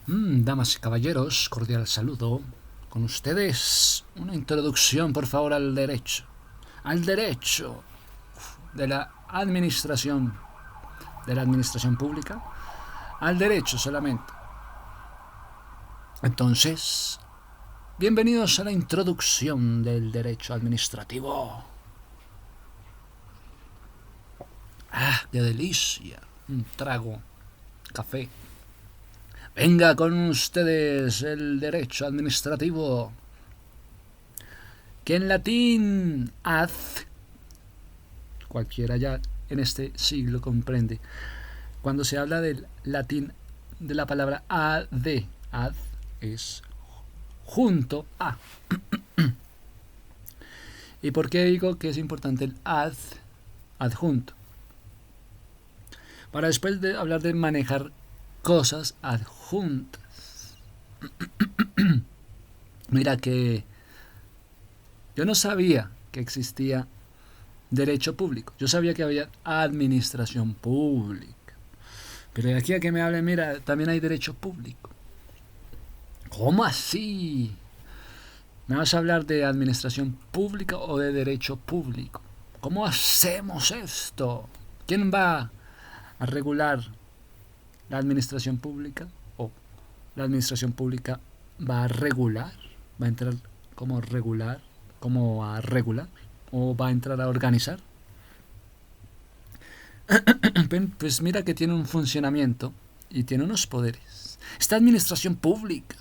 Damas y caballeros, cordial saludo. Con ustedes una introducción, por favor, al derecho. Al derecho de de la administración pública, al derecho solamente. Entonces, bienvenidos a la introducción del derecho administrativo. ¡Ah, qué delicia! Un trago, café. Venga con ustedes el derecho administrativo, que en latín ad, cualquiera ya en este siglo comprende, cuando se habla del latín de la palabra ad es junto a. ¿Y por qué digo que es importante el adjunto? Para después de hablar de manejar cosas adjuntas. Mira que yo no sabía que existía derecho público. Yo sabía que había administración pública. Pero de aquí a que me hablen, mira, también hay derecho público. ¿Cómo así? ¿Me vas a hablar de administración pública o de derecho público? ¿Cómo hacemos esto? ¿Quién va a regular la administración pública? ¿O la administración pública va a regular? ¿Va a entrar como regular? ¿Como a regular? ¿O va a entrar a organizar? Pues mira que tiene un funcionamiento y tiene unos poderes. Esta administración pública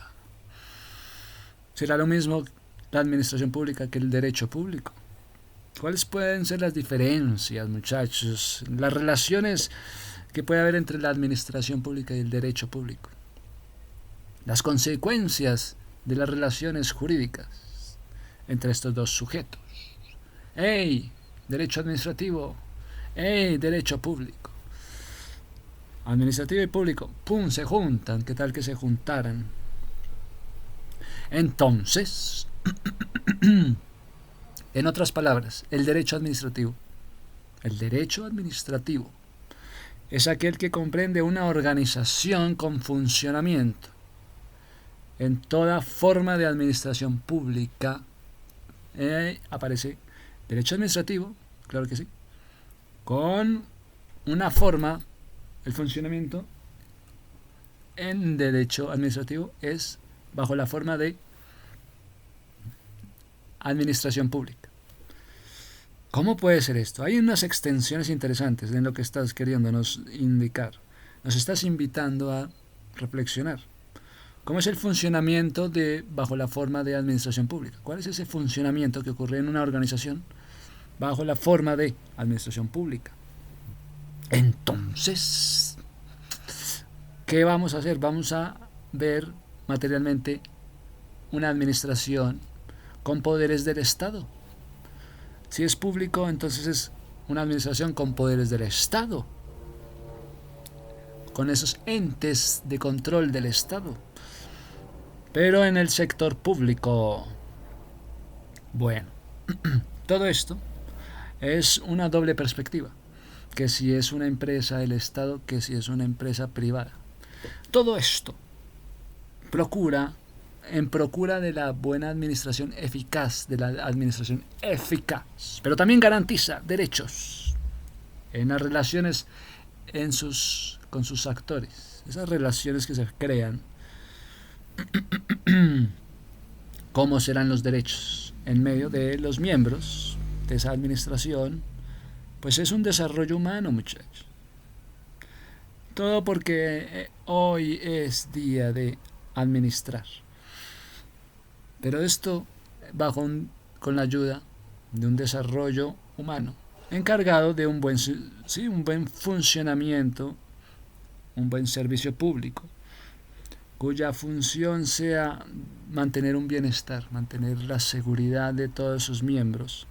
será lo mismo la administración pública que el derecho público. ¿Cuáles pueden ser las diferencias, muchachos? Las relaciones que puede haber entre la administración pública y el derecho público. Las consecuencias de las relaciones jurídicas entre estos dos sujetos. ¡Ey! Derecho administrativo. ¡Ey! Derecho público. Administrativo y público, ¡pum!, se juntan. ¿Qué tal que se juntaran? Entonces, en otras palabras, el derecho administrativo es aquel que comprende una organización con funcionamiento en toda forma de administración pública. Aparece derecho administrativo, claro que sí, con una forma, el funcionamiento en derecho administrativo es bajo la forma de administración pública. ¿Cómo puede ser esto? Hay unas extensiones interesantes en lo que estás queriéndonos indicar. Nos estás invitando a reflexionar. ¿Cómo es el funcionamiento de bajo la forma de administración pública? ¿Cuál es ese funcionamiento que ocurre en una organización bajo la forma de administración pública? Entonces, ¿qué vamos a hacer? Vamos a ver materialmente una administración con poderes del Estado. Si es público, entonces es una administración con poderes del Estado, con esos entes de control del Estado. Pero en el sector público, bueno, todo esto es una doble perspectiva, que si es una empresa del Estado, que si es una empresa privada. Todo esto procura de la buena administración eficaz, pero también garantiza derechos en las relaciones con sus actores, esas relaciones que se crean. ¿Cómo serán los derechos en medio de los miembros de esa administración? Pues es un desarrollo humano, muchachos. Todo porque hoy es día de administrar. Pero esto con la ayuda de un desarrollo humano encargado de un buen funcionamiento, un buen servicio público, cuya función sea mantener un bienestar, mantener la seguridad de todos sus miembros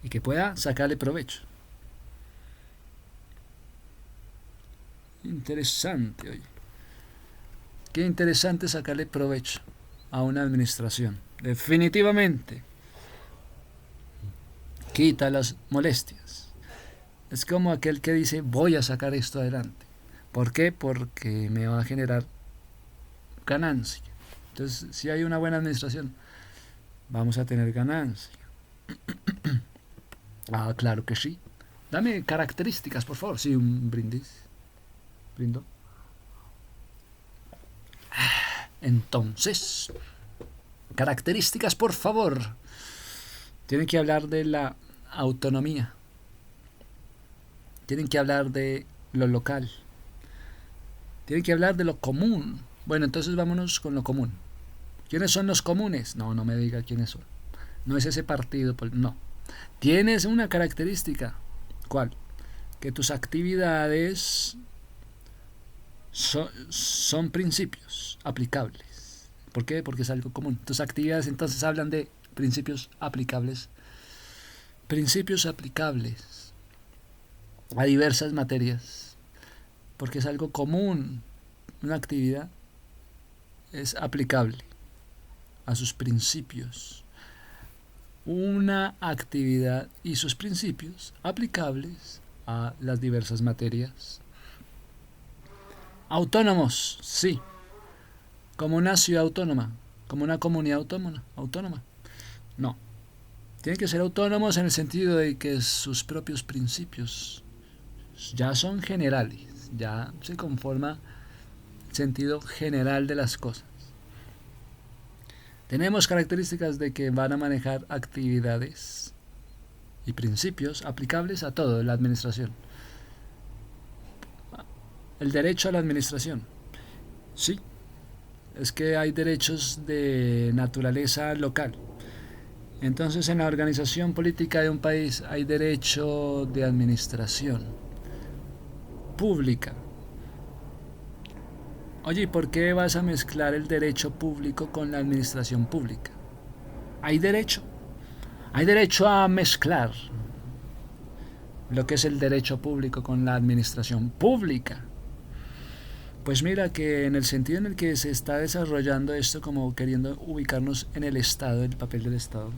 y que pueda sacarle provecho. Interesante, oye. Qué interesante sacarle provecho a una administración. Definitivamente quita las molestias. Es como aquel que dice voy a sacar esto adelante. ¿Por qué? Porque me va a generar ganancia. Entonces, si hay una buena administración, vamos a tener ganancia. Ah, claro que sí. Dame características, por favor. Sí, un brindis. Brindo. Entonces, características, por favor. Tienen que hablar de la autonomía. Tienen que hablar de lo local. Tienen que hablar de lo común. Bueno, entonces vámonos con lo común. ¿Quiénes son los comunes? No, no me diga quiénes son. No es ese partido, no. Tienes una característica. ¿Cuál? Que tus actividades son principios aplicables. ¿Por qué? Porque es algo común. Tus actividades entonces hablan de principios aplicables. Principios aplicables a diversas materias. Porque es algo común. Una actividad es aplicable a sus principios. Una actividad y sus principios aplicables a las diversas materias. Autónomos, sí. Como una ciudad autónoma, como una comunidad autónoma. No. Tienen que ser autónomos en el sentido de que sus propios principios ya son generales, ya se conforma el sentido general de las cosas. Tenemos características de que van a manejar actividades y principios aplicables a todo, la administración. El derecho a la administración. Sí, es que hay derechos de naturaleza local. Entonces, en la organización política de un país hay derecho de administración pública. Oye, ¿por qué vas a mezclar el derecho público con la administración pública? Hay derecho a mezclar lo que es el derecho público con la administración pública. Pues mira que en el sentido en el que se está desarrollando esto, como queriendo ubicarnos en el Estado, el papel del Estado,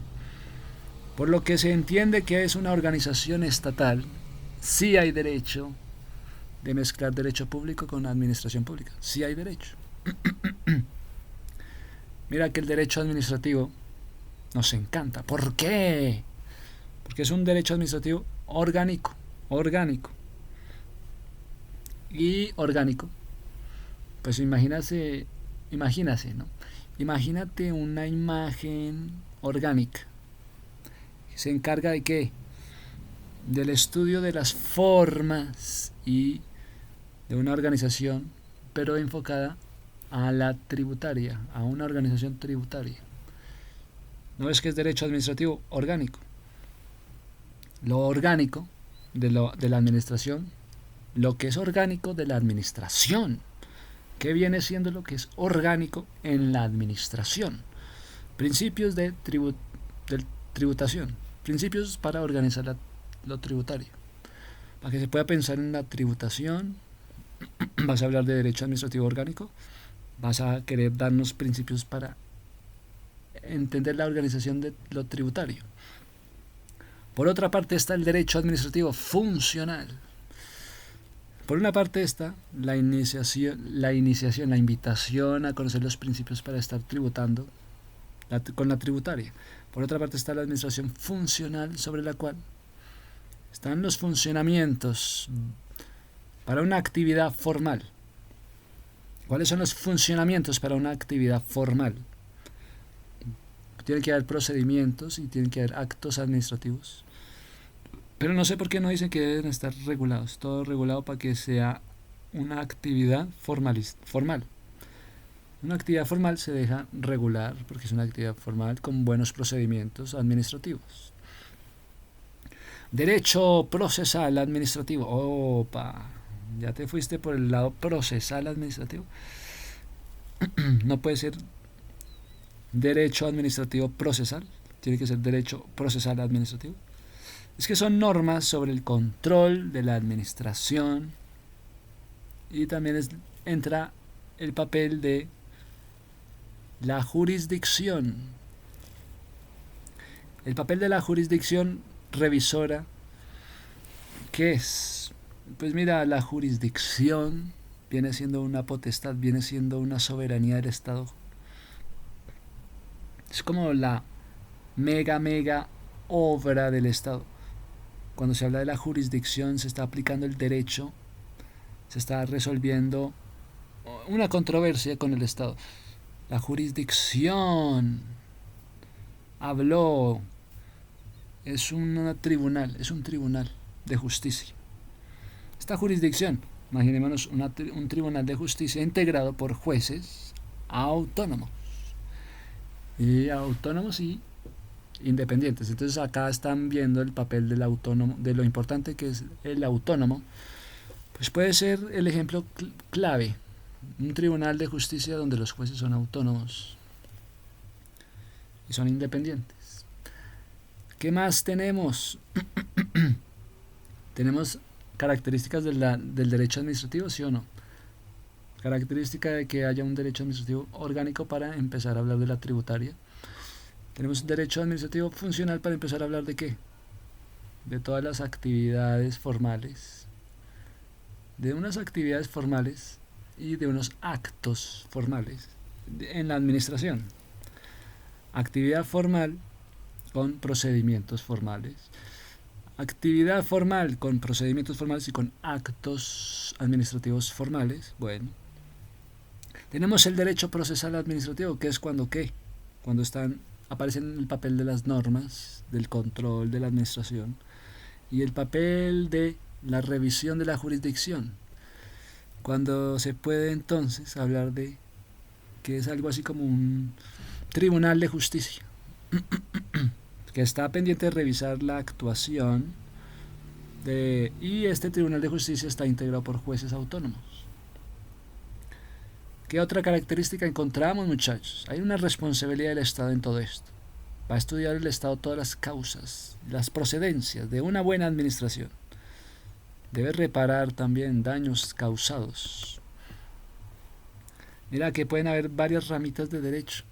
por lo que se entiende que es una organización estatal, sí hay derecho de mezclar derecho público con administración pública. Sí hay derecho. Mira que el derecho administrativo nos encanta. ¿Por qué? Porque es un derecho administrativo orgánico. Y orgánico. Pues imagínate, ¿no? Imagínate una imagen orgánica. ¿Se encarga de qué? Del estudio de las formas y de una organización, pero enfocada a la tributaria, a una organización tributaria. ¿No es que es derecho administrativo orgánico? Lo orgánico de la administración, lo que es orgánico de la administración. ¿Qué viene siendo lo que es orgánico en la administración? Principios de tributación, principios para organizar lo tributario. Para que se pueda pensar en la tributación, vas a hablar de derecho administrativo orgánico, vas a querer darnos principios para entender la organización de lo tributario. Por otra parte está el derecho administrativo funcional. Por una parte está la invitación a conocer los principios para estar tributando con la tributaria. Por otra parte está la administración funcional, sobre la cual están los funcionamientos para una actividad formal. ¿Cuáles son los funcionamientos para una actividad formal? Tiene que haber procedimientos y tienen que haber actos administrativos. Pero no sé por qué no dicen que deben estar regulados. Todo regulado para que sea una actividad formal. Una actividad formal se deja regular porque es una actividad formal con buenos procedimientos administrativos. Derecho procesal administrativo. Opa, ya te fuiste por el lado procesal administrativo. No puede ser derecho administrativo procesal, tiene que ser derecho procesal administrativo. Es que son normas sobre el control de la administración y también entra el papel de la jurisdicción. El papel de la jurisdicción revisora, ¿qué es? Pues mira, la jurisdicción viene siendo una potestad, viene siendo una soberanía del Estado. Es como la mega obra del Estado. Cuando se habla de la jurisdicción, se está aplicando el derecho, se está resolviendo una controversia con el Estado. La jurisdicción habló, es un tribunal de justicia. Esta jurisdicción, imaginémonos un tribunal de justicia integrado por jueces autónomos y independientes. Entonces acá están viendo el papel del autónomo, de lo importante que es el autónomo. Pues puede ser el ejemplo clave, un tribunal de justicia donde los jueces son autónomos y son independientes. ¿Qué más tenemos? Tenemos características del derecho administrativo, ¿sí o no? Característica de que haya un derecho administrativo orgánico para empezar a hablar de la tributaria. Tenemos derecho administrativo funcional para empezar a hablar de ¿qué? De todas las actividades formales. De unas actividades formales y de unos actos formales en la administración. Actividad formal con procedimientos formales. Actividad formal con procedimientos formales y con actos administrativos formales. Bueno. Tenemos el derecho procesal administrativo, que es cuando ¿qué? Cuando aparecen el papel de las normas, del control de la administración y el papel de la revisión de la jurisdicción. Cuando se puede entonces hablar de que es algo así como un tribunal de justicia que está pendiente de revisar la actuación y este tribunal de justicia está integrado por jueces autónomos. ¿Qué otra característica encontramos, muchachos? Hay una responsabilidad del Estado en todo esto. Va a estudiar el Estado todas las causas, las procedencias de una buena administración. Debe reparar también daños causados. Mira que pueden haber varias ramitas de derecho.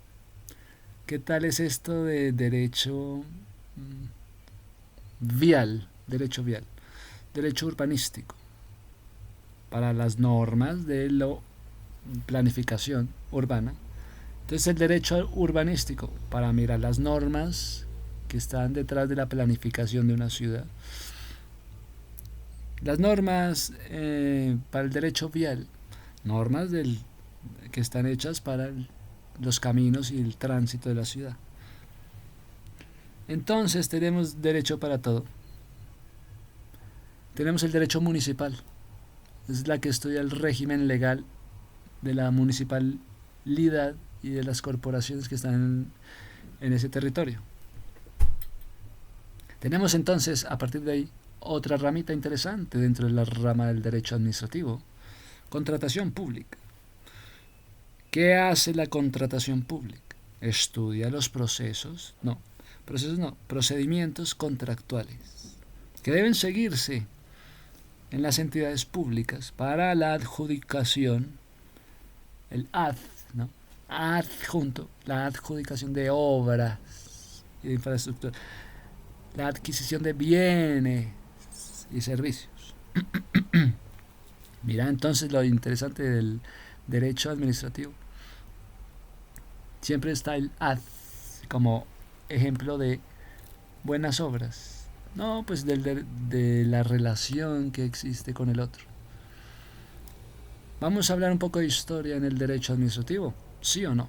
¿Qué tal es esto de derecho vial? Derecho vial. Derecho urbanístico. Para las normas de la planificación urbana. Entonces el derecho urbanístico para mirar las normas que están detrás de la planificación de una ciudad. Las normas para el derecho vial, normas que están hechas para los caminos y el tránsito de la ciudad. Entonces tenemos derecho para todo. Tenemos el derecho municipal, es la que estudia el régimen legal de la municipalidad y de las corporaciones que están en ese territorio. Tenemos entonces, a partir de ahí, otra ramita interesante dentro de la rama del derecho administrativo, contratación pública. ¿Qué hace la contratación pública? Estudia los procedimientos contractuales que deben seguirse en las entidades públicas para la adjudicación, el la adjudicación de obras y de infraestructura, la adquisición de bienes y servicios. Mira entonces lo interesante del derecho administrativo. Siempre está el como ejemplo de buenas obras. No, pues de la relación que existe con el otro. Vamos a hablar un poco de historia en el derecho administrativo, ¿sí o no?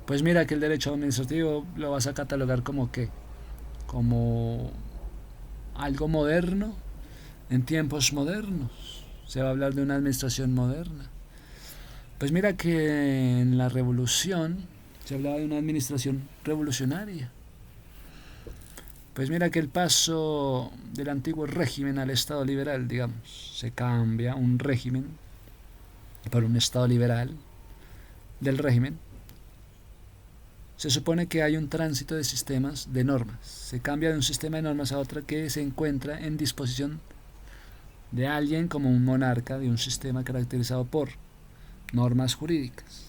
Pues mira que el derecho administrativo lo vas a catalogar como ¿qué? Como algo moderno, en tiempos modernos. Se va a hablar de una administración moderna. Pues mira que en la revolución se hablaba de una administración revolucionaria. Pues mira que el paso del antiguo régimen al Estado liberal, digamos, se cambia un régimen por un Estado liberal del régimen. Se supone que hay un tránsito de sistemas de normas. Se cambia de un sistema de normas a otro que se encuentra en disposición de alguien como un monarca de un sistema caracterizado por normas jurídicas.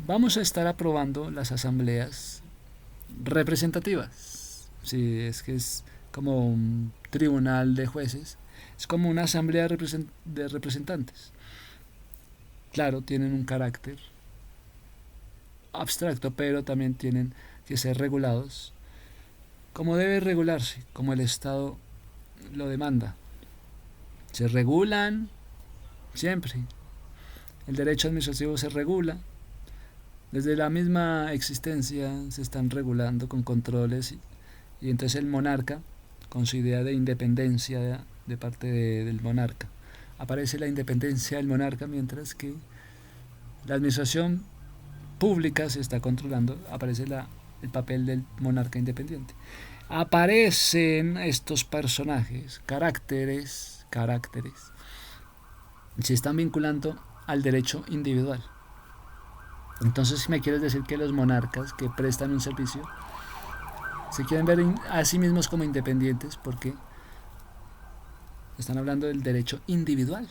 Vamos a estar aprobando las asambleas representativas. Sí, es que es como un tribunal de jueces Es como una asamblea de representantes. Claro, tienen un carácter abstracto, pero también tienen que ser regulados como debe regularse, como el Estado lo demanda. Se regulan siempre. El derecho administrativo se regula. Desde la misma existencia se están regulando con controles y entonces el monarca, con su idea de independencia de parte del monarca, aparece la independencia del monarca, mientras que la administración pública se está controlando, aparece el papel del monarca independiente. Aparecen estos personajes, caracteres, se están vinculando al derecho individual. Entonces, me quieres decir que los monarcas que prestan un servicio se quieren ver a sí mismos como independientes porque están hablando del derecho individual.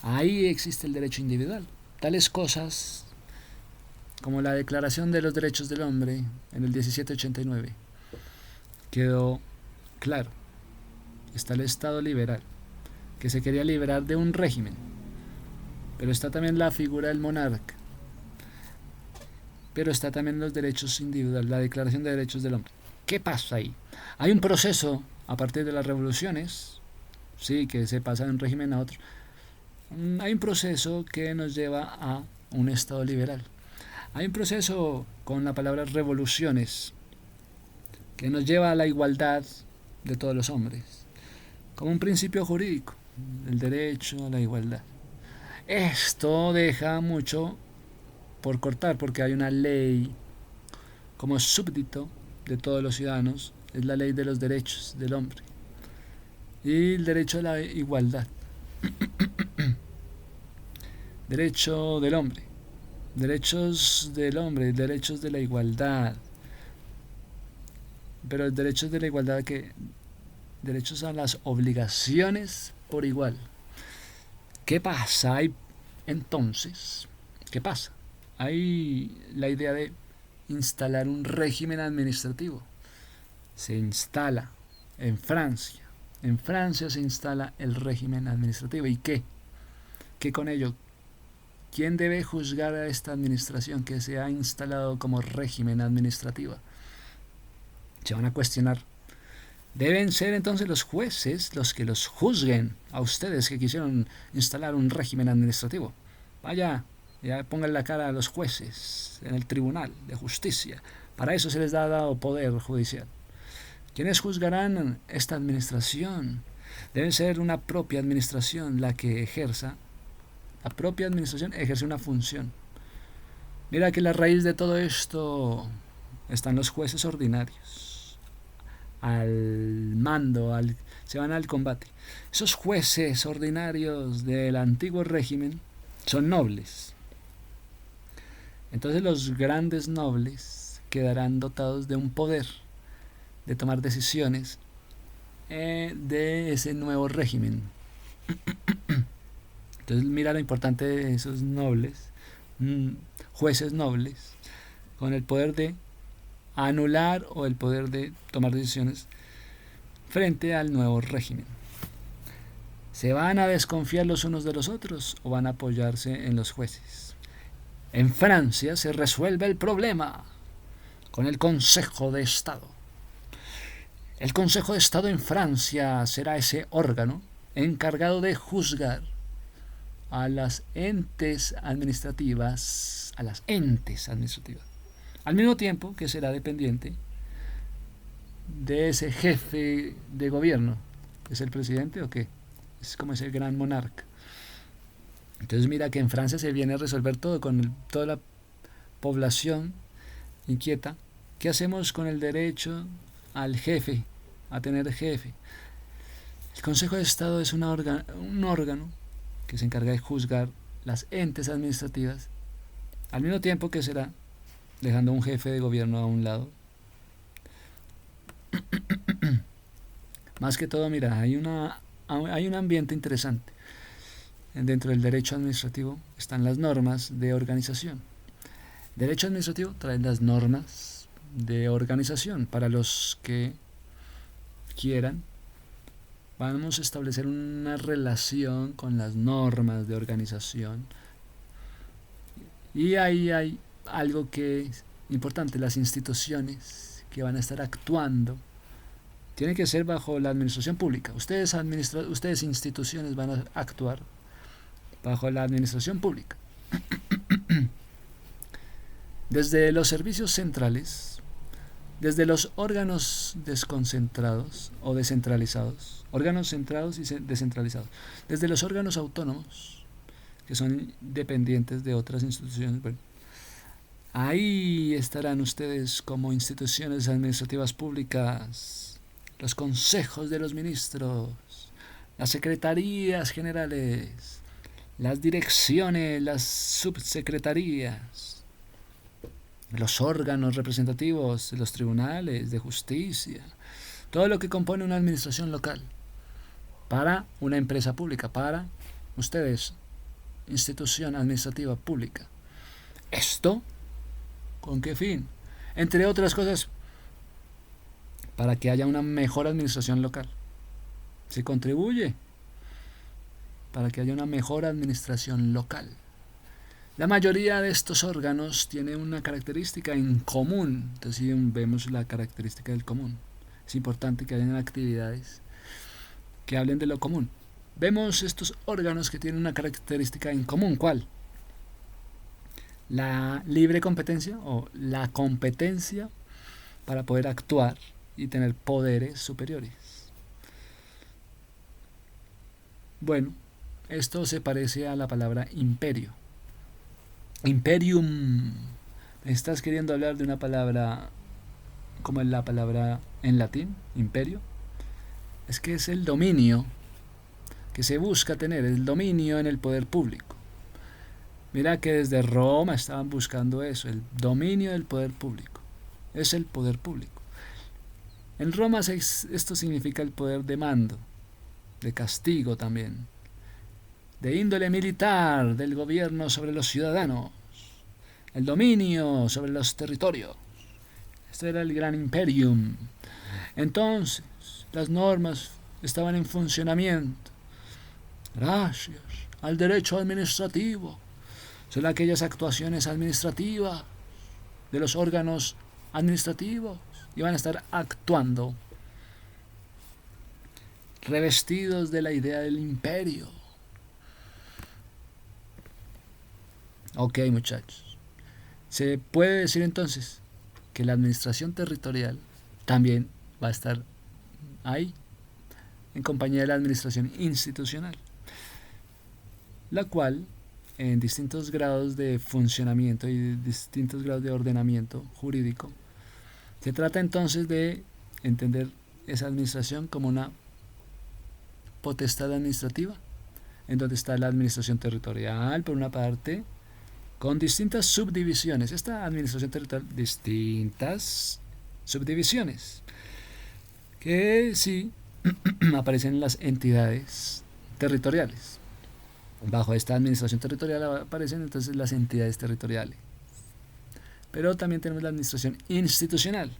Ahí existe el derecho individual. Tales cosas como la Declaración de los Derechos del Hombre en el 1789 quedó claro. Está el Estado liberal, que se quería liberar de un régimen, pero está también la figura del monarca, pero está también los derechos individuales, la Declaración de Derechos del Hombre. ¿Qué pasa ahí? Hay un proceso a partir de las revoluciones, sí, que se pasa de un régimen a otro. Hay un proceso que nos lleva a un Estado liberal. Hay un proceso con la palabra revoluciones que nos lleva a la igualdad de todos los hombres, como un principio jurídico, el derecho a la igualdad. Esto deja mucho por cortar porque hay una ley como súbdito de todos los ciudadanos, es la ley de los derechos del hombre y el derecho a la igualdad. Derecho del hombre, derechos del hombre, derechos de la igualdad. Pero el derecho de la igualdad, que derechos a las obligaciones por igual. ¿Qué pasa? Entonces, ¿qué pasa? Hay la idea de instalar un régimen administrativo. Se instala en Francia. En Francia se instala el régimen administrativo. ¿Y qué? ¿Qué con ello? ¿Quién debe juzgar a esta administración que se ha instalado como régimen administrativo? Se van a cuestionar. Deben ser entonces los jueces los que los juzguen a ustedes que quisieron instalar un régimen administrativo. Vaya, ya pongan la cara a los jueces en el tribunal de justicia. Para eso se les ha dado poder judicial. ¿Quiénes juzgarán esta administración? Debe ser una propia administración la que ejerza. La propia administración ejerce una función. Mira que la raíz de todo esto están los jueces ordinarios. Al mando, se van al combate. Esos jueces ordinarios del antiguo régimen son nobles. Entonces los grandes nobles quedarán dotados de un poder de tomar decisiones de ese nuevo régimen. Entonces mira lo importante de esos nobles, jueces nobles, con el poder de anular o el poder de tomar decisiones frente al nuevo régimen. ¿Se van a desconfiar los unos de los otros o van a apoyarse en los jueces? En Francia se resuelve el problema con el Consejo de Estado. El Consejo de Estado en Francia será ese órgano encargado de juzgar a las entes administrativas, al mismo tiempo que será dependiente de ese jefe de gobierno. ¿Es el presidente o qué? Es como ese gran monarca. Entonces mira que en Francia se viene a resolver todo con toda la población inquieta. ¿Qué hacemos con el derecho al jefe, a tener jefe? El Consejo de Estado es un órgano que se encarga de juzgar las entes administrativas, al mismo tiempo que será dejando un jefe de gobierno a un lado. Más que todo, mira, hay un ambiente interesante. Dentro del derecho administrativo están las normas de organización. Derecho administrativo trae las normas de organización para los que quieran Vamos a establecer una relación con las normas de organización. Y ahí hay algo que es importante, las instituciones que van a estar actuando tienen que ser bajo la administración pública. Ustedes instituciones van a actuar bajo la administración pública. Desde los servicios centrales, desde los órganos desconcentrados o descentralizados, órganos centrados y descentralizados, desde los órganos autónomos, que son dependientes de otras instituciones, bueno, ahí estarán ustedes como instituciones administrativas públicas, los consejos de los ministros, las secretarías generales, las direcciones, las subsecretarías, los órganos representativos de los tribunales de justicia, todo lo que compone una administración local para una empresa pública, para ustedes, institución administrativa pública. ¿Esto con qué fin? Entre otras cosas, para que haya una mejor administración local. Se contribuye para que haya una mejor administración local. La mayoría de estos órganos tiene una característica en común. Entonces, si vemos la característica del común, es importante que hayan actividades que hablen de lo común. Vemos estos órganos que tienen una característica en común. ¿Cuál? La libre competencia o la competencia para poder actuar y tener poderes superiores. Bueno, esto se parece a la palabra imperio. Imperium. ¿Estás queriendo hablar de una palabra como es la palabra en latín? Imperio. Es que es el dominio que se busca tener, el dominio en el poder público. Mira que desde Roma estaban buscando eso, el dominio del poder público. Es el poder público. En Roma esto significa el poder de mando, de castigo también, de índole militar del gobierno sobre los ciudadanos, el dominio sobre los territorios. Este era el gran imperium. Entonces, las normas estaban en funcionamiento gracias al derecho administrativo. Son aquellas actuaciones administrativas de los órganos administrativos y van a estar actuando revestidos de la idea del imperio. Ok, muchachos. Se puede decir entonces que la administración territorial también va a estar ahí, en compañía de la administración institucional, la cual en distintos grados de funcionamiento y distintos grados de ordenamiento jurídico, se trata entonces de entender esa administración como una potestad administrativa, en donde está la administración territorial, por una parte, con distintas subdivisiones. Esta administración territorial, distintas subdivisiones, que sí aparecen en las entidades territoriales. Bajo esta administración territorial aparecen entonces las entidades territoriales. Pero también tenemos la administración institucional,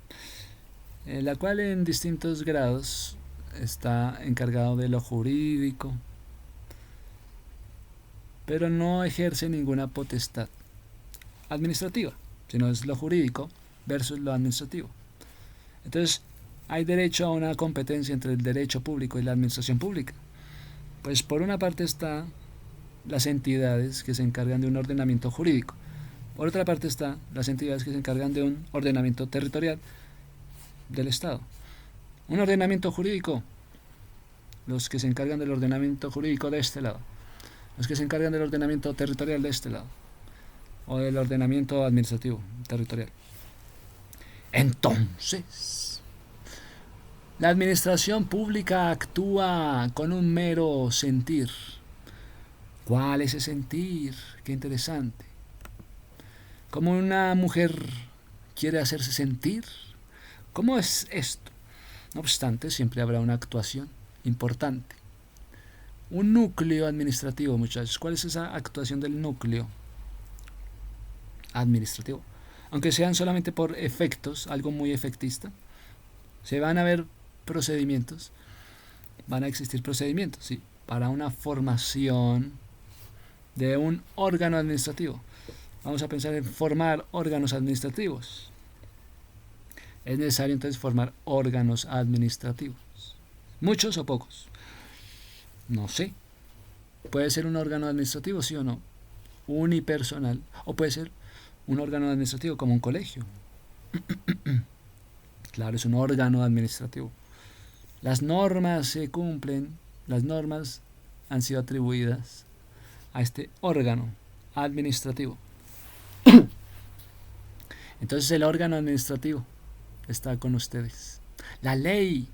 la cual en distintos grados está encargado de lo jurídico, pero no ejerce ninguna potestad administrativa, sino es lo jurídico versus lo administrativo. Entonces, hay derecho a una competencia entre el derecho público y la administración pública. Pues por una parte está las entidades que se encargan de un ordenamiento jurídico. Por otra parte están las entidades que se encargan de un ordenamiento territorial del Estado. Un ordenamiento jurídico, los que se encargan del ordenamiento jurídico de este lado. Los que se encargan del ordenamiento territorial de este lado. O del ordenamiento administrativo territorial. Entonces, la administración pública actúa con un mero sentir. ¿Cuál es ese sentir? Qué interesante. ¿Cómo una mujer quiere hacerse sentir? ¿Cómo es esto? No obstante, siempre habrá una actuación importante. Un núcleo administrativo, muchachos. ¿Cuál es esa actuación del núcleo administrativo? Aunque sean solamente por efectos, algo muy efectista, se van a ver procedimientos van a existir procedimientos, ¿sí? Para una formación de un órgano administrativo. Vamos a pensar en formar órganos administrativos. Es necesario entonces formar órganos administrativos. ¿Muchos o pocos? No sé. Puede ser un órgano administrativo, sí o no. Unipersonal. O puede ser un órgano administrativo como un colegio. Claro, es un órgano administrativo. Las normas se cumplen, las normas han sido atribuidas a este órgano administrativo. Entonces el órgano administrativo está con ustedes. La ley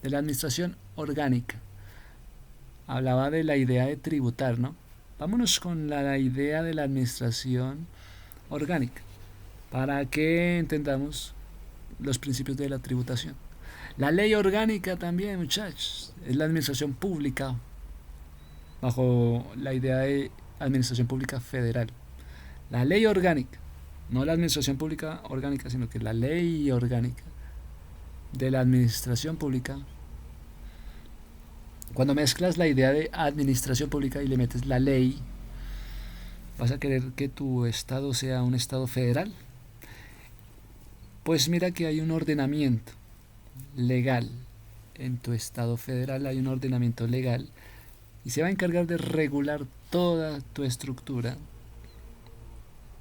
de la administración orgánica hablaba de la idea de tributar, ¿no? Vámonos con la idea de la administración orgánica para que entendamos los principios de la tributación. La ley orgánica también, muchachos, es la administración pública bajo la idea de administración pública federal. La ley orgánica, no la administración pública orgánica, sino que la ley orgánica de la administración pública. Cuando mezclas la idea de administración pública y le metes la ley, ¿vas a querer que tu estado sea un estado federal? Pues mira que hay un ordenamiento legal. En tu estado federal hay un ordenamiento legal y se va a encargar de regular toda tu estructura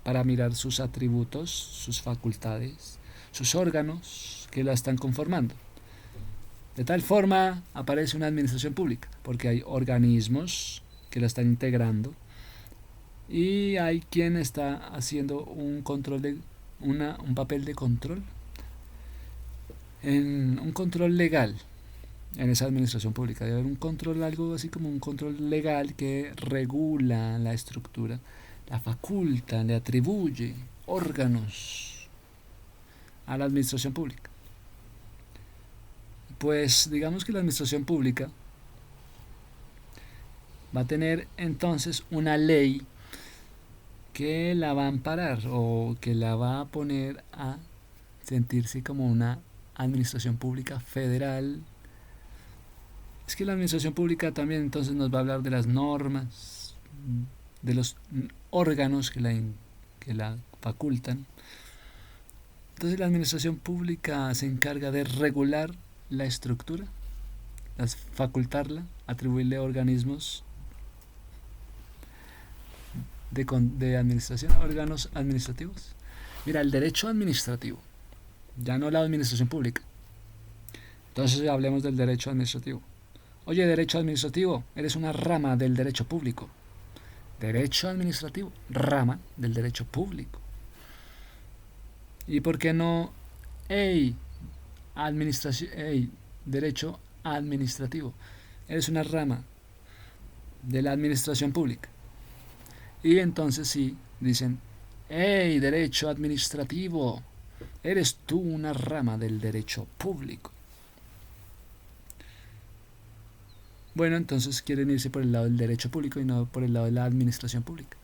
para mirar sus atributos, sus facultades, sus órganos que la están conformando. De tal forma aparece una administración pública, porque hay organismos que la están integrando y hay quien está haciendo un control de un papel de control, en un control legal en esa administración pública. Debe haber un control, algo así como un control legal que regula la estructura, la faculta, le atribuye órganos a la administración pública. Pues digamos que la administración pública va a tener entonces una ley que la va a amparar o que la va a poner a sentirse como una administración pública federal. Es que la administración pública también entonces nos va a hablar de las normas, de los órganos que la facultan. Entonces la administración pública se encarga de regular la estructura, facultarla, atribuirle organismos de administración, órganos administrativos. Mira, el derecho administrativo, ya no la administración pública. Entonces hablemos del derecho administrativo. Oye, derecho administrativo, eres una rama del derecho público. Derecho administrativo, rama del derecho público. ¿Y por qué no, derecho administrativo? Eres una rama de la administración pública. Y entonces sí, dicen, derecho administrativo, eres tú una rama del derecho público. Bueno, entonces quieren irse por el lado del derecho público y no por el lado de la administración pública.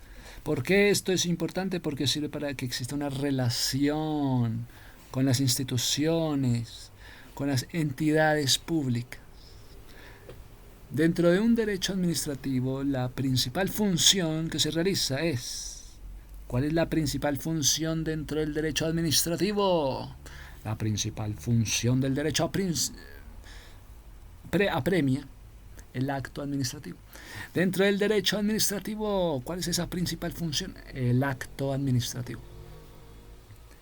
¿Por qué esto es importante? Porque sirve para que exista una relación con las instituciones, con las entidades públicas. Dentro de un derecho administrativo, la principal función que se realiza es... ¿Cuál es la principal función dentro del derecho administrativo? La principal función del derecho apremia el acto administrativo. Dentro del derecho administrativo, ¿cuál es esa principal función? El acto administrativo.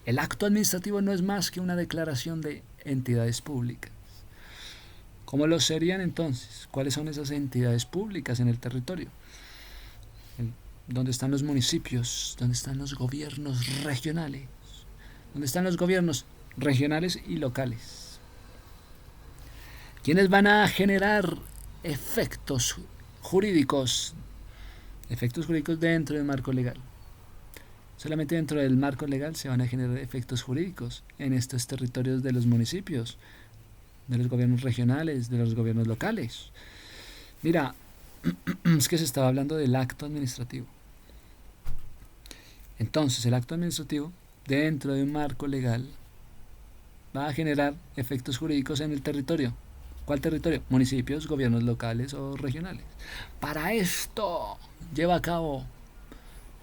El acto administrativo no es más que una declaración de entidades públicas. ¿Cómo lo serían entonces? ¿Cuáles son esas entidades públicas en el territorio? ¿Dónde están los municipios? ¿Dónde están los gobiernos regionales? ¿Dónde están los gobiernos regionales y locales? ¿Quiénes van a generar efectos jurídicos dentro del marco legal? Solamente dentro del marco legal se van a generar efectos jurídicos en estos territorios de los municipios, de los gobiernos regionales, de los gobiernos locales. Mira, es que se estaba hablando del acto administrativo. Entonces, el acto administrativo, dentro de un marco legal, va a generar efectos jurídicos en el territorio. ¿Cuál territorio? Municipios, gobiernos locales o regionales. Para esto lleva a cabo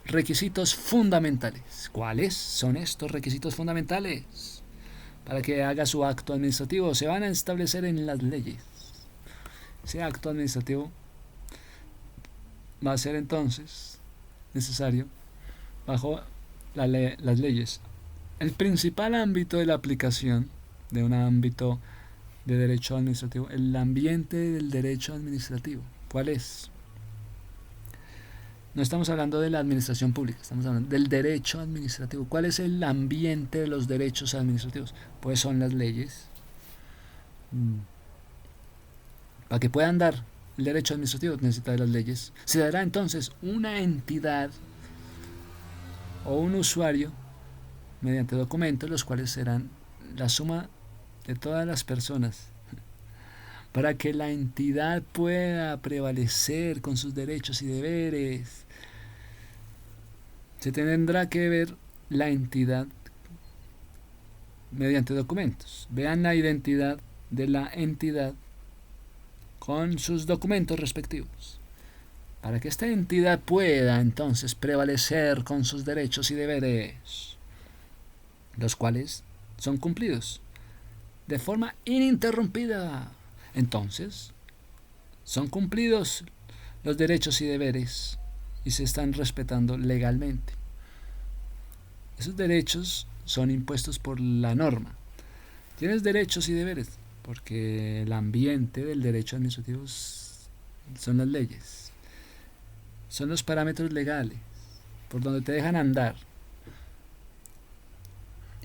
requisitos fundamentales. ¿Cuáles son estos requisitos fundamentales? Para que haga su acto administrativo se van a establecer en las leyes. Ese acto administrativo va a ser entonces necesario bajo las leyes. El principal ámbito de la aplicación de un ámbito de derecho administrativo, el ambiente del derecho administrativo. ¿Cuál es? No estamos hablando de la administración pública, estamos hablando del derecho administrativo. ¿Cuál es el ambiente de los derechos administrativos? Pues son las leyes. Para que puedan dar el derecho administrativo necesita de las leyes. Se dará entonces una entidad o un usuario mediante documentos, los cuales serán la suma de todas las personas, para que la entidad pueda prevalecer con sus derechos y deberes. Se tendrá que ver la entidad mediante documentos. Vean la identidad de la entidad con sus documentos respectivos, para que esta entidad pueda entonces prevalecer con sus derechos y deberes, los cuales son cumplidos de forma ininterrumpida. Entonces, son cumplidos los derechos y deberes y se están respetando legalmente. Esos derechos son impuestos por la norma. Tienes derechos y deberes porque el ambiente del derecho administrativo son las leyes, son los parámetros legales por donde te dejan andar.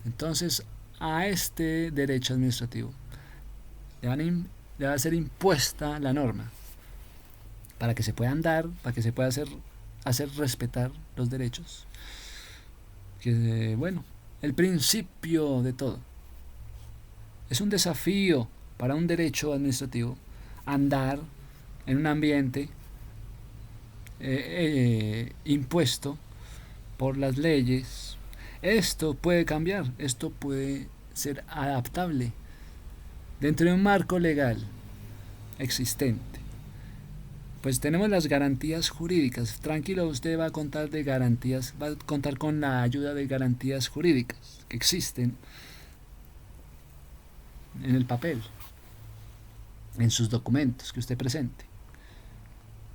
Entonces, a este derecho administrativo le va a ser impuesta la norma para que se pueda andar, para que se pueda hacer respetar los derechos. Que bueno, el principio de todo. Es un desafío para un derecho administrativo andar en un ambiente impuesto por las leyes. Esto puede cambiar, esto puede ser adaptable dentro de un marco legal existente. Pues tenemos las garantías jurídicas. Tranquilo, usted va a contar de garantías, va a contar con la ayuda de garantías jurídicas que existen en el papel, en sus documentos que usted presente.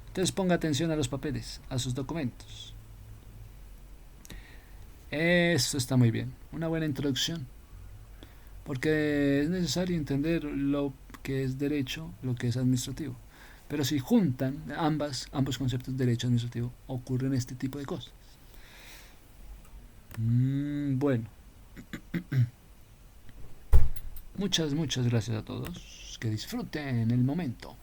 Entonces ponga atención a los papeles, a sus documentos. Esto está muy bien, una buena introducción, porque es necesario entender lo que es derecho, lo que es administrativo. Pero si juntan ambos conceptos, derecho y administrativo, ocurren este tipo de cosas. Bueno, muchas gracias a todos. Que disfruten el momento.